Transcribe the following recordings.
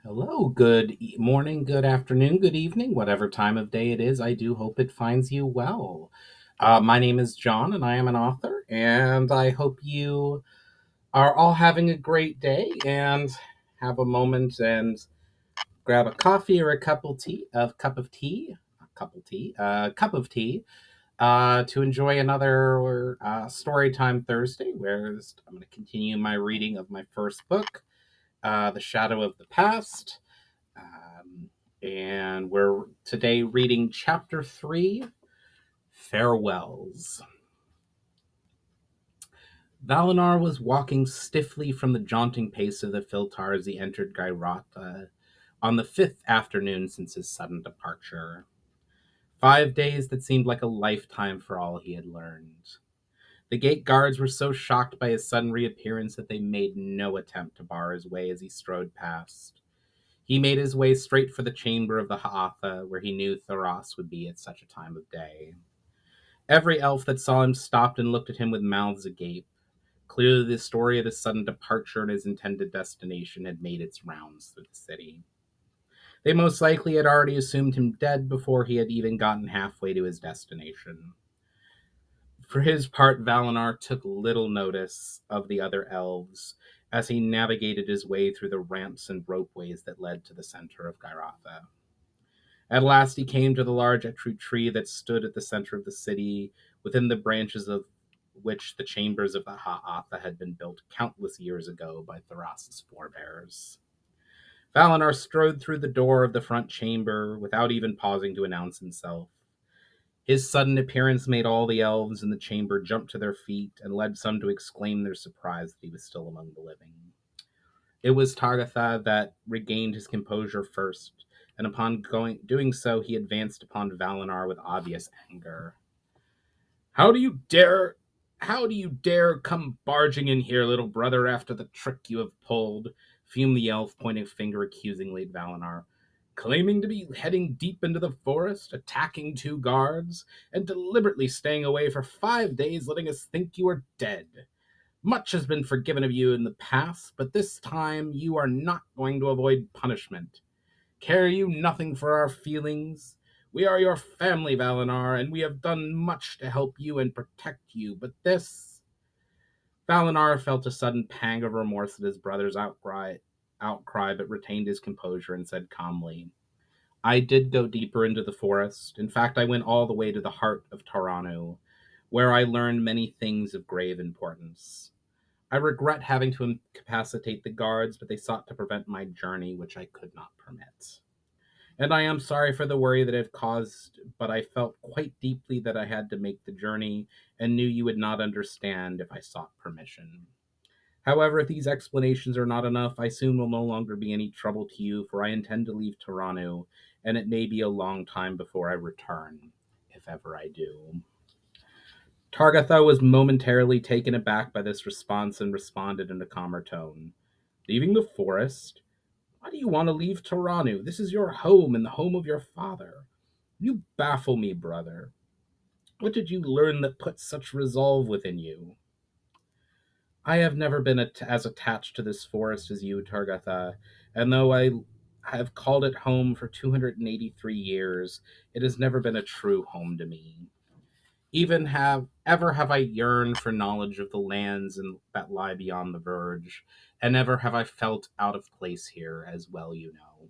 Hello, good morning, good afternoon, good evening, whatever time of day it is. I do hope it finds you well. My name is John, and I am an author, and I hope you are all having a great day and have a moment and grab a coffee or a cup of tea, to enjoy another Storytime Thursday, where I'm going to continue my reading of my first book, The Shadow of the Past. Um, and we're today reading chapter 3, Farewells. Valinar was walking stiffly from the jaunting pace of the Filtar as he entered Gairata on the fifth afternoon since his sudden departure. 5 days that seemed like a lifetime for all he had learned. The gate guards were so shocked by his sudden reappearance that they made no attempt to bar his way as he strode past. He made his way straight for the chamber of the Ha'atha, where he knew Thoros would be at such a time of day. Every elf that saw him stopped and looked at him with mouths agape. Clearly, the story of his sudden departure and his intended destination had made its rounds through the city. They most likely had already assumed him dead before he had even gotten halfway to his destination. For his part, Valinar took little notice of the other elves as he navigated his way through the ramps and ropeways that led to the center of Gairatha. At last he came to the large Etru tree that stood at the center of the city, within the branches of which the chambers of the Ha'atha had been built countless years ago by Tharas's forebears. Valinar strode through the door of the front chamber without even pausing to announce himself. His sudden appearance made all the elves in the chamber jump to their feet and led some to exclaim their surprise that he was still among the living. It was Tagatha that regained his composure first, and upon doing so, he advanced upon Valinar with obvious anger. How do you dare? How do you dare come barging in here, little brother, after the trick you have pulled? Fumed the elf, pointing a finger accusingly at Valinar. Claiming to be heading deep into the forest, attacking two guards, and deliberately staying away for 5 days, letting us think you were dead. Much has been forgiven of you in the past, but this time you are not going to avoid punishment. Care you nothing for our feelings? We are your family, Valinar, and we have done much to help you and protect you, but this. Valinar felt a sudden pang of remorse at his brother's outcry, but retained his composure and said calmly, I did go deeper into the forest. In fact, I went all the way to the heart of Taranu, where I learned many things of grave importance. I regret having to incapacitate the guards, but they sought to prevent my journey, which I could not permit. And I am sorry for the worry that I've caused, but I felt quite deeply that I had to make the journey and knew you would not understand if I sought permission. However, if these explanations are not enough, I soon will no longer be any trouble to you, for I intend to leave Taranu, and it may be a long time before I return, if ever I do. Targatha was momentarily taken aback by this response and responded in a calmer tone. Leaving the forest? Why do you want to leave Taranu? This is your home and the home of your father. You baffle me, brother. What did you learn that put such resolve within you? I have never been as attached to this forest as you, Targatha, and though I have called it home for 283 years, it has never been a true home to me. Even have I yearned for knowledge of the lands that lie beyond the verge, and never have I felt out of place here, as well you know.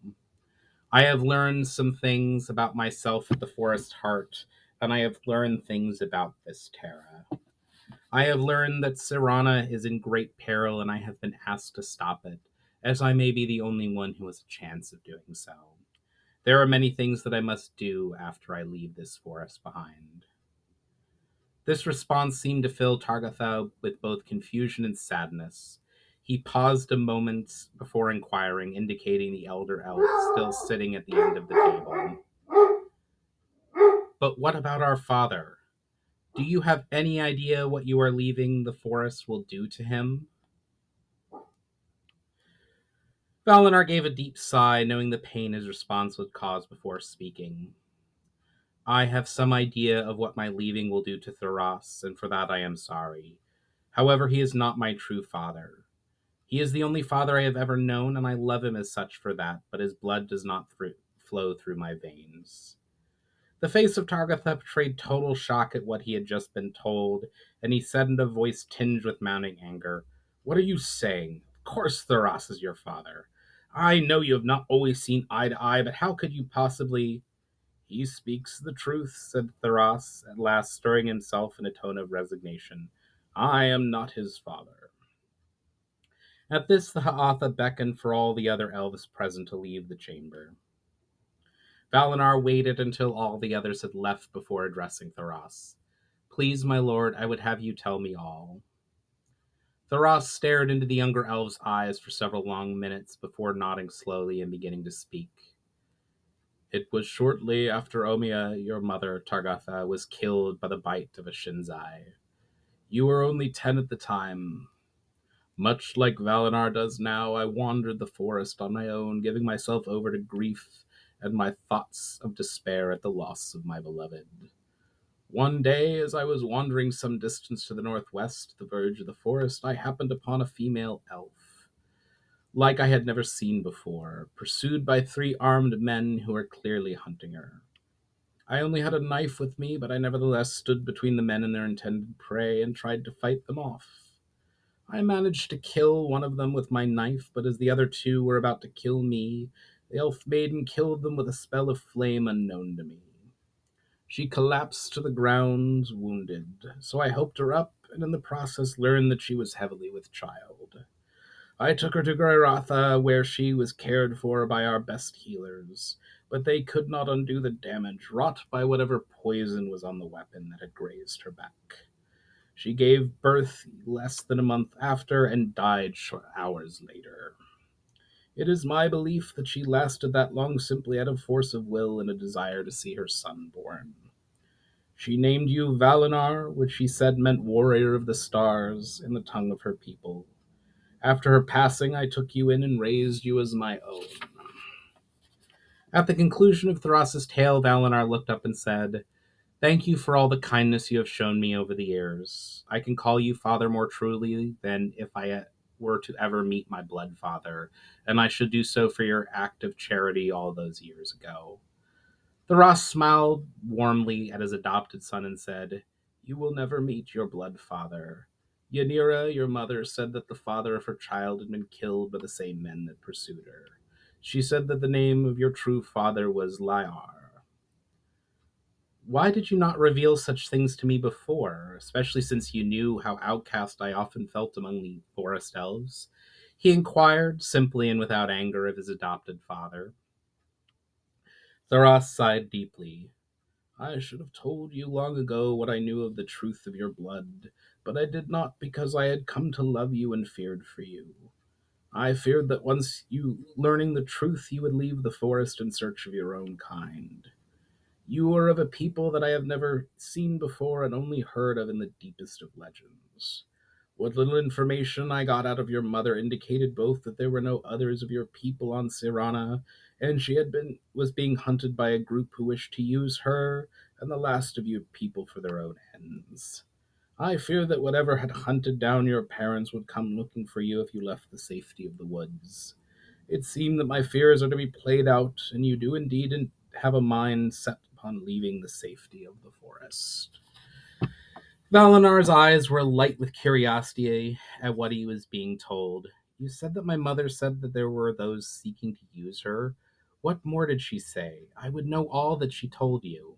I have learned some things about myself at the forest heart, and I have learned things about this Terra. I have learned that Sirana is in great peril, and I have been asked to stop it, as I may be the only one who has a chance of doing so. There are many things that I must do after I leave this forest behind. This response seemed to fill Targatha with both confusion and sadness. He paused a moment before inquiring, indicating the elder elf still sitting at the end of the table. But what about our father? Do you have any idea what you are leaving the forest will do to him? Valinar gave a deep sigh, knowing the pain his response would cause before speaking. I have some idea of what my leaving will do to Thoros, and for that I am sorry. However, he is not my true father. He is the only father I have ever known, and I love him as such for that, but his blood does not flow through my veins. The face of Targathep betrayed total shock at what he had just been told, and he said in a voice tinged with mounting anger, "What are you saying? Of course Thoros is your father. I know you have not always seen eye to eye, but how could you possibly—" "He speaks the truth," said Thoros, at last stirring himself in a tone of resignation. "I am not his father." At this, the Ha'atha beckoned for all the other elves present to leave the chamber. Valinar waited until all the others had left before addressing Thoros. "Please, my lord, I would have you tell me all." Thoros stared into the younger elf's eyes for several long minutes before nodding slowly and beginning to speak. "It was shortly after Omia, your mother, Targatha, was killed by the bite of a Shinzai. You were only 10 at the time. Much like Valinar does now, I wandered the forest on my own, giving myself over to grief and my thoughts of despair at the loss of my beloved. One day, as I was wandering some distance to the northwest, the verge of the forest, I happened upon a female elf, like I had never seen before, pursued by 3 armed men who were clearly hunting her. I only had a knife with me, but I nevertheless stood between the men and their intended prey and tried to fight them off. I managed to kill one of them with my knife, but as the other 2 were about to kill me, the elf maiden killed them with a spell of flame unknown to me. She collapsed to the ground, wounded, so I helped her up, and in the process learned that she was heavily with child. I took her to Greiratha, where she was cared for by our best healers, but they could not undo the damage wrought by whatever poison was on the weapon that had grazed her back. She gave birth less than a month after and died short hours later. It is my belief that she lasted that long simply out of force of will and a desire to see her son born. She named you Valinar, which she said meant warrior of the stars in the tongue of her people. After her passing, I took you in and raised you as my own." At the conclusion of Thros's tale, Valinar looked up and said, "Thank you for all the kindness you have shown me over the years. I can call you father more truly than if I were to ever meet my blood father, and I should do so for your act of charity all those years ago." Thras smiled warmly at his adopted son and said, "You will never meet your blood father. Yanira, your mother, said that the father of her child had been killed by the same men that pursued her. She said that the name of your true father was Lyar. Why did you not reveal such things to me before, especially since you knew how outcast I often felt among the forest elves?" He inquired, simply and without anger, of his adopted father. Thras sighed deeply. "I should have told you long ago what I knew of the truth of your blood, but I did not because I had come to love you and feared for you. I feared that once you learning the truth, you would leave the forest in search of your own kind. You are of a people that I have never seen before and only heard of in the deepest of legends. What little information I got out of your mother indicated both that there were no others of your people on Sirana, and she was being hunted by a group who wished to use her and the last of your people for their own ends. I fear that whatever had hunted down your parents would come looking for you if you left the safety of the woods. It seemed that my fears are to be played out, and you do indeed have a mind set upon leaving the safety of the forest." Valinar's eyes were alight with curiosity at what he was being told. "You said that my mother said that there were those seeking to use her. What more did she say? I would know all that she told you."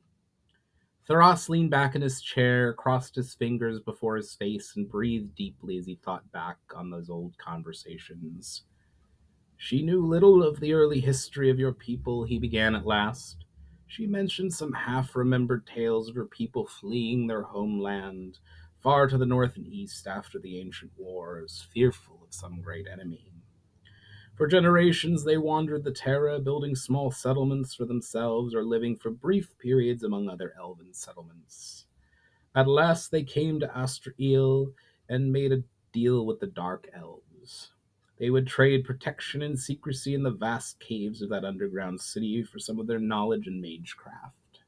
Thoros leaned back in his chair, crossed his fingers before his face, and breathed deeply as he thought back on those old conversations. "She knew little of the early history of your people," he began at last. "She mentioned some half-remembered tales of her people fleeing their homeland, far to the north and east after the ancient wars, fearful of some great enemy. For generations they wandered the Terra, building small settlements for themselves or living for brief periods among other elven settlements. At last they came to Astrael and made a deal with the Dark Elves. They would trade protection and secrecy in the vast caves of that underground city for some of their knowledge in magecraft.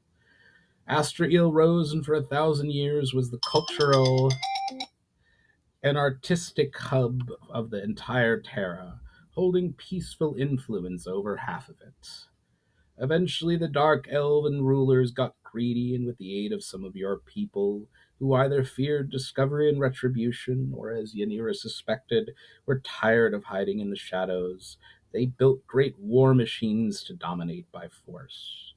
Astrael rose and for 1,000 years was the cultural an artistic hub of the entire Terra, holding peaceful influence over half of it. Eventually, the Dark Elven rulers got greedy, and with the aid of some of your people, who either feared discovery and retribution, or as Yanira suspected, were tired of hiding in the shadows, they built great war machines to dominate by force.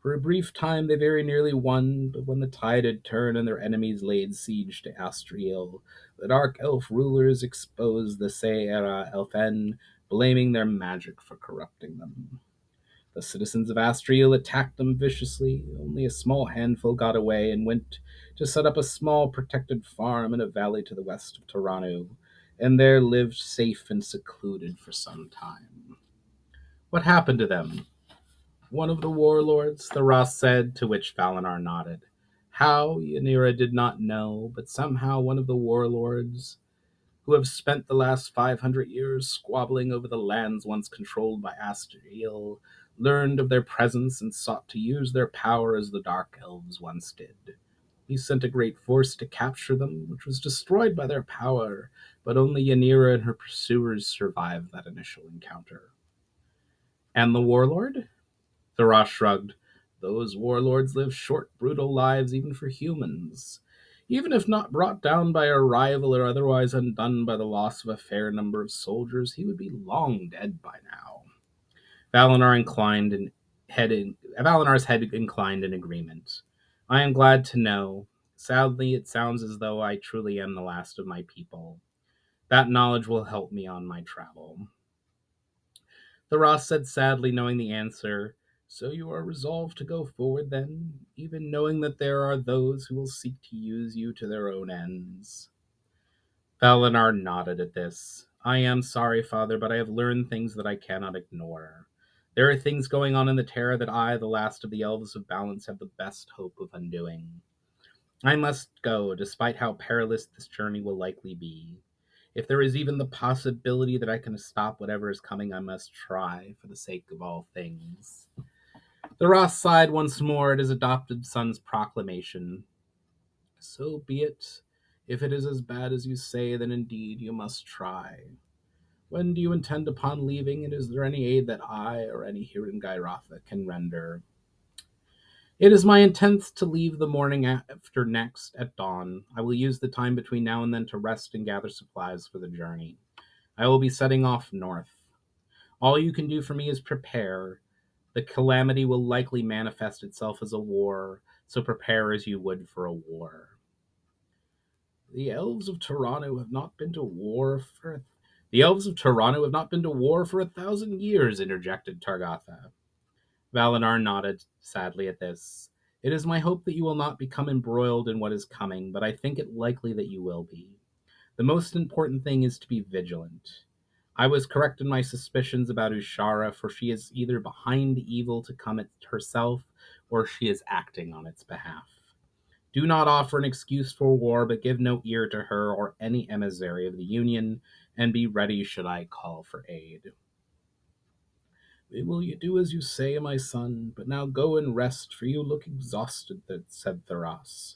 For a brief time, they very nearly won, but when the tide had turned and their enemies laid siege to Astriel, the Dark Elf rulers exposed the Seera Elfen, blaming their magic for corrupting them. The citizens of Astriel attacked them viciously. Only a small handful got away and went to set up a small protected farm in a valley to the west of Toranu, and there lived safe and secluded for some time. What happened to them? One of the warlords, Theras said, to which Valinar nodded. How, Yanira did not know, but somehow one of the warlords, who have spent the last 500 years squabbling over the lands once controlled by Astriel, learned of their presence and sought to use their power as the Dark Elves once did. He sent a great force to capture them, which was destroyed by their power, but only Yanira and her pursuers survived that initial encounter. And the warlord? Theras shrugged. Those warlords live short, brutal lives even for humans. Even if not brought down by a rival or otherwise undone by the loss of a fair number of soldiers, he would be long dead by now. Valinor inclined and Valinar's head inclined in agreement. I am glad to know. Sadly, it sounds as though I truly am the last of my people. That knowledge will help me on my travel. Theras said sadly, knowing the answer. So you are resolved to go forward then, even knowing that there are those who will seek to use you to their own ends. Valinar nodded at this. I am sorry, father, but I have learned things that I cannot ignore. There are things going on in the Terra that I, the last of the Elves of Balance, have the best hope of undoing. I must go, despite how perilous this journey will likely be. If there is even the possibility that I can stop whatever is coming, I must try, for the sake of all things. Theras sighed once more at his adopted son's proclamation. So be it. If it is as bad as you say, then indeed you must try. When do you intend upon leaving, and is there any aid that I or any here in Gyrotha can render? It is my intent to leave the morning after next at dawn. I will use the time between now and then to rest and gather supplies for the journey. I will be setting off north. All you can do for me is prepare. The calamity will likely manifest itself as a war, so prepare as you would for a war. The elves of Toronto have not been to war for the elves of Toronto have not been to war for 1,000 years, interjected Targatha. Valinar nodded sadly at this. It is my hope that you will not become embroiled in what is coming, but I think it likely that you will be. The most important thing is to be vigilant. I was correct in my suspicions about Ushara, for she is either behind the evil to come it herself, or she is acting on its behalf. Do not offer an excuse for war, but give no ear to her or any emissary of the Union, and be ready should I call for aid. We will do as you say, my son, but now go and rest, for you look exhausted, said Theras.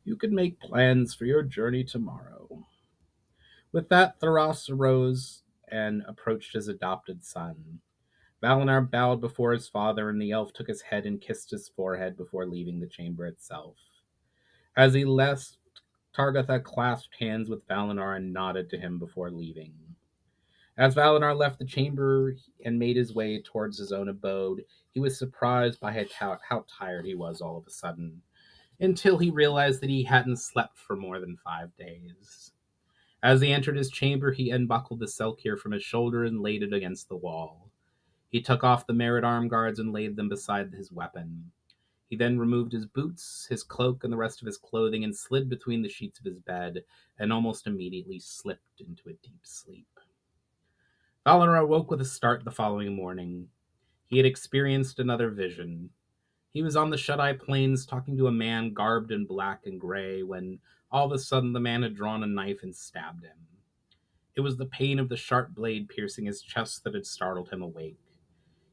You can make plans for your journey tomorrow. With that, Theras arose and approached his adopted son. Valinar bowed before his father, and the elf took his head and kissed his forehead before leaving the chamber itself. As he left, Targatha clasped hands with Valinar and nodded to him before leaving. As Valinar left the chamber and made his way towards his own abode, he was surprised by how tired he was all of a sudden, until he realized that he hadn't slept for more than 5 days. As he entered his chamber, he unbuckled the selkir from his shoulder and laid it against the wall. He took off the merit arm guards and laid them beside his weapon. He then removed his boots, his cloak, and the rest of his clothing and slid between the sheets of his bed, and almost immediately slipped into a deep sleep. Valinar awoke with a start the following morning. He had experienced another vision. He was on the Shut-Eye Plains talking to a man garbed in black and gray when all of a sudden the man had drawn a knife and stabbed him. It was the pain of the sharp blade piercing his chest that had startled him awake.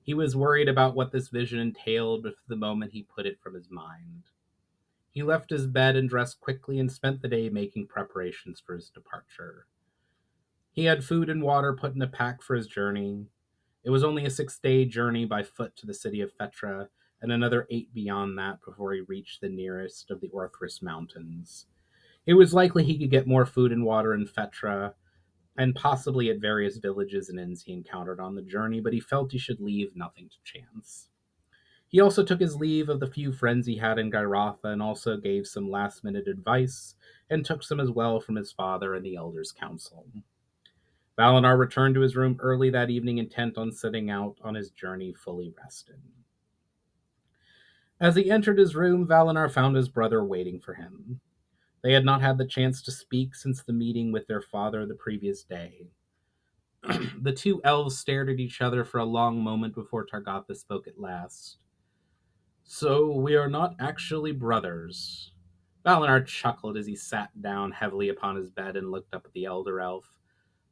He was worried about what this vision entailed, but for the moment he put it from his mind. He left his bed and dressed quickly and spent the day making preparations for his departure. He had food and water put in a pack for his journey. It was only a 6-day journey by foot to the city of Phetra, and another 8 beyond that before he reached the nearest of the Orthrus Mountains. It was likely he could get more food and water in Phetra, and possibly at various villages and inns he encountered on the journey, but he felt he should leave nothing to chance. He also took his leave of the few friends he had in Gyrotha and also gave some last minute advice, and took some as well from his father and the elders' council. Valinar returned to his room early that evening, intent on setting out on his journey fully rested. As he entered his room, Valinar found his brother waiting for him. They had not had the chance to speak since the meeting with their father the previous day. The two elves stared at each other for a long moment before Targotha spoke at last. So we are not actually brothers. Valinar chuckled as he sat down heavily upon his bed and looked up at the elder elf.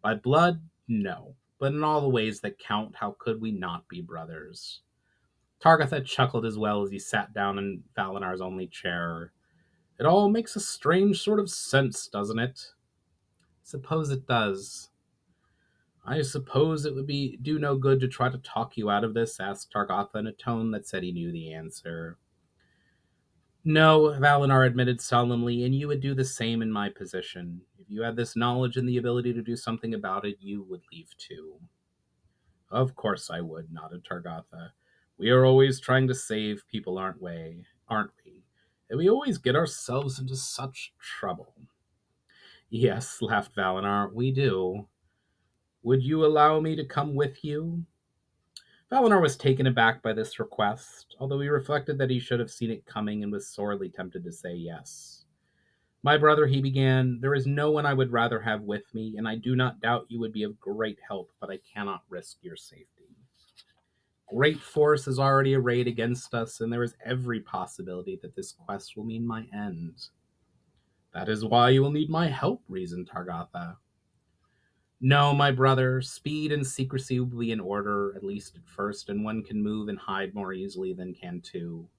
By blood, no. But in all the ways that count, how could we not be brothers? Targotha chuckled as well as he sat down in Valinar's only chair. It all makes a strange sort of sense, doesn't it? Suppose it does. I suppose it would be do no good to try to talk you out of this, asked Targotha in a tone that said he knew the answer. No, Valinar admitted solemnly, and you would do the same in my position. If you had this knowledge and the ability to do something about it, you would leave too. Of course I would, nodded Targotha. We are always trying to save people, aren't we? And we always get ourselves into such trouble. Yes, laughed Valinar, we do. Would you allow me to come with you? Valinar was taken aback by this request, although he reflected that he should have seen it coming and was sorely tempted to say yes. My brother, he began, there is no one I would rather have with me, and I do not doubt you would be of great help, but I cannot risk your safety. Great force is already arrayed against us, and there is every possibility that this quest will mean my end. That is why you will need my help, reasoned Targotha. No, my brother, speed and secrecy will be in order, at least at first, and one can move and hide more easily than can two.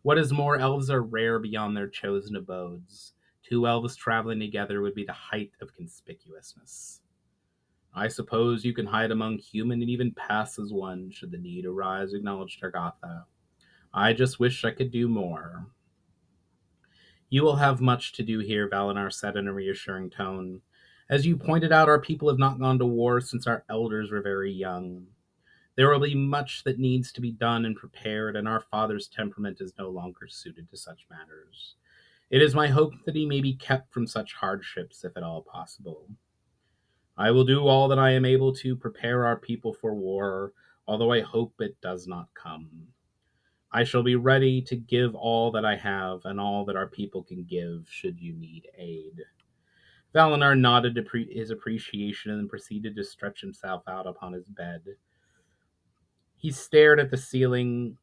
What is more, elves are rare beyond their chosen abodes. Two elves traveling together would be the height of conspicuousness. I suppose you can hide among human and even pass as one, should the need arise, acknowledged Targotha. I just wish I could do more. You will have much to do here, Valinar said in a reassuring tone. As you pointed out, our people have not gone to war since our elders were very young. There will be much that needs to be done and prepared, and our father's temperament is no longer suited to such matters. It is my hope that he may be kept from such hardships, if at all possible. I will do all that I am able to prepare our people for war, although I hope it does not come. I shall be ready to give all that I have and all that our people can give should you need aid. Valinar nodded his appreciation and proceeded to stretch himself out upon his bed. He stared at the ceiling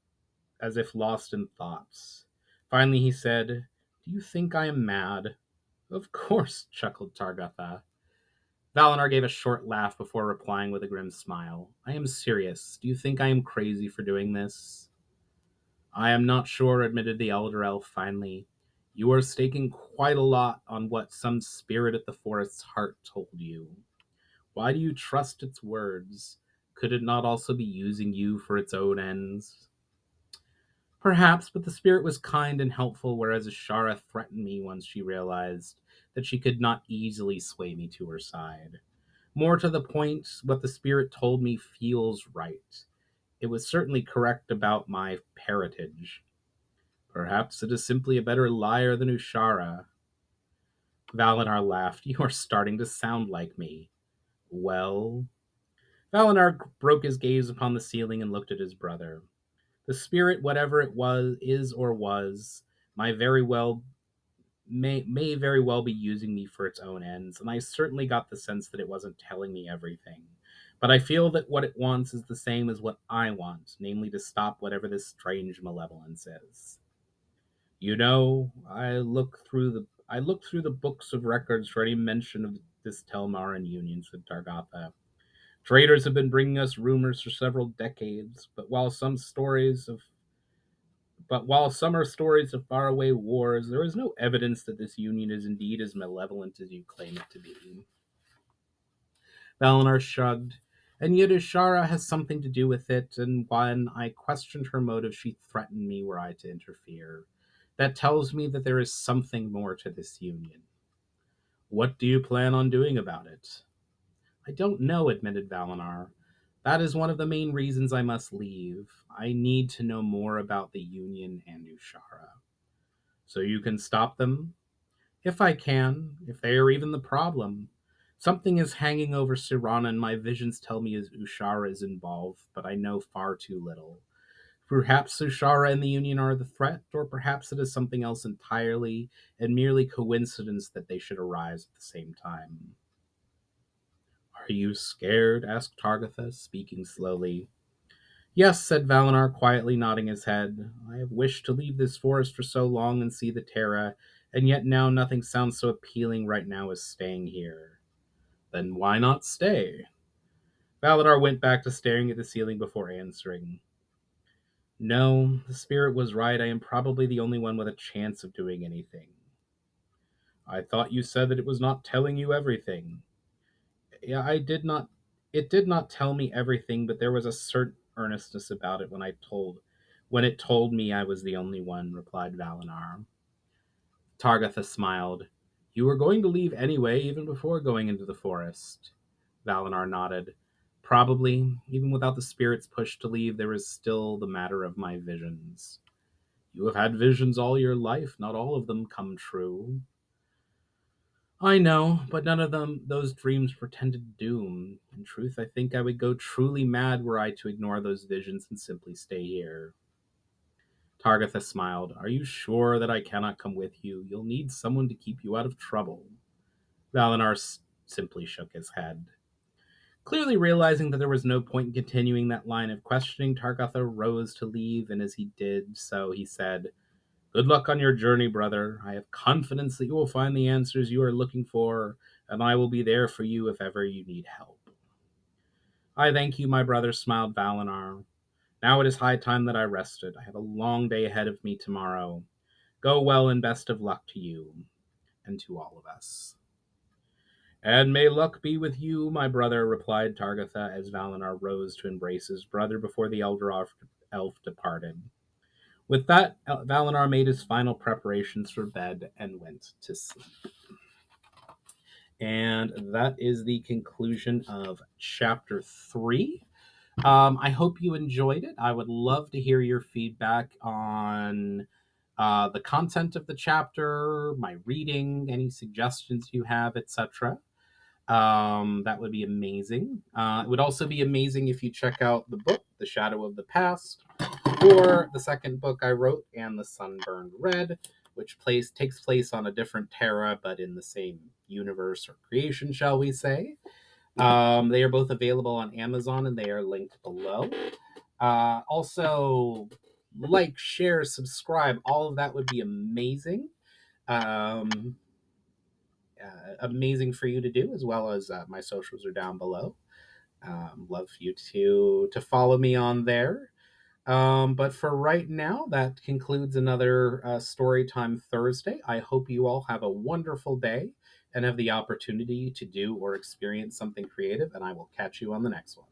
as if lost in thoughts. Finally, he said, Do you think I am mad? Of course, chuckled Targotha. Valinar gave a short laugh before replying with a grim smile. I am serious. Do you think I am crazy for doing this? I am not sure, admitted the elder elf finally. You are staking quite a lot on what some spirit at the forest's heart told you. Why do you trust its words? Could it not also be using you for its own ends? Perhaps, but the spirit was kind and helpful, whereas Ashara threatened me once she realized that she could not easily sway me to her side. More to the point, what the spirit told me feels right. It was certainly correct about my parentage. Perhaps it is simply a better liar than Ushara. Valinar laughed. You are starting to sound like me. Well? Valinar broke his gaze upon the ceiling and looked at his brother. The spirit, whatever it was, is or was, may very well may very well be using me for its own ends, and I certainly got the sense that it wasn't telling me everything. But I feel that what it wants is the same as what I want, namely to stop whatever this strange malevolence is. You know, I looked through the books of records for any mention of this Telmaran union, said Targotha. Traders have been bringing us rumors for several decades, but while some stories of But while some are stories of faraway wars, there is no evidence that this union is indeed as malevolent as you claim it to be. Valinar shrugged. And yet Ishara has something to do with it, and when I questioned her motive, she threatened me were I to interfere. That tells me that there is something more to this union. What do you plan on doing about it? I don't know, admitted Valinar. That is one of the main reasons I must leave. I need to know more about the Union and Ushara. So you can stop them? If I can, if they are even the problem. Something is hanging over Sirana, and my visions tell me Ushara is involved, but I know far too little. Perhaps Ushara and the Union are the threat, or perhaps it is something else entirely, and merely coincidence that they should arise at the same time. Are you scared? Asked Targatha, speaking slowly. Yes, said Valinar, quietly nodding his head. I have wished to leave this forest for so long and see the Terra, and yet now nothing sounds so appealing right now as staying here. Then why not stay? Valadar went back to staring at the ceiling before answering. No, the spirit was right. I am probably the only one with a chance of doing anything. I thought you said that it was not telling you everything. Yeah, I did not. It did not tell me everything, but there was a certain earnestness about it when it told me I was the only one, replied Valinar. Targatha smiled. You were going to leave anyway, even before going into the forest. Valinar nodded. Probably, even without the spirit's push to leave, there is still the matter of my visions. You have had visions all your life, not all of them come true. I know, but none of those dreams portended doom. In truth, I think I would go truly mad were I to ignore those visions and simply stay here. Targatha smiled. Are you sure that I cannot come with you? You'll need someone to keep you out of trouble. Valinar simply shook his head. Clearly realizing that there was no point in continuing that line of questioning, Targatha rose to leave, and as he did so, he said, Good luck on your journey, brother. I have confidence that you will find the answers you are looking for, and I will be there for you if ever you need help. I thank you, my brother, smiled Valinar. Now it is high time that I rested. I have a long day ahead of me tomorrow. Go well and best of luck to you and to all of us. And may luck be with you, my brother, replied Targatha as Valinar rose to embrace his brother before the elder elf departed. With that, Valinar made his final preparations for bed and went to sleep. And that is the conclusion of chapter 3. I hope you enjoyed it. I would love to hear your feedback on the content of the chapter, my reading, any suggestions you have, etc. That would be amazing. It would also be amazing if you check out the book, The Shadow of the Past, or the second book I wrote, And the Sun Burned Red, which takes place on a different Terra, but in the same universe or creation, shall we say. They are both available on Amazon, and they are linked below. Also, like, share, subscribe. All of that would be amazing. Amazing for you to do, as well as my socials are down below. Love for you to follow me on there. But for right now, that concludes another Storytime Thursday. I hope you all have a wonderful day and have the opportunity to do or experience something creative, and I will catch you on the next one.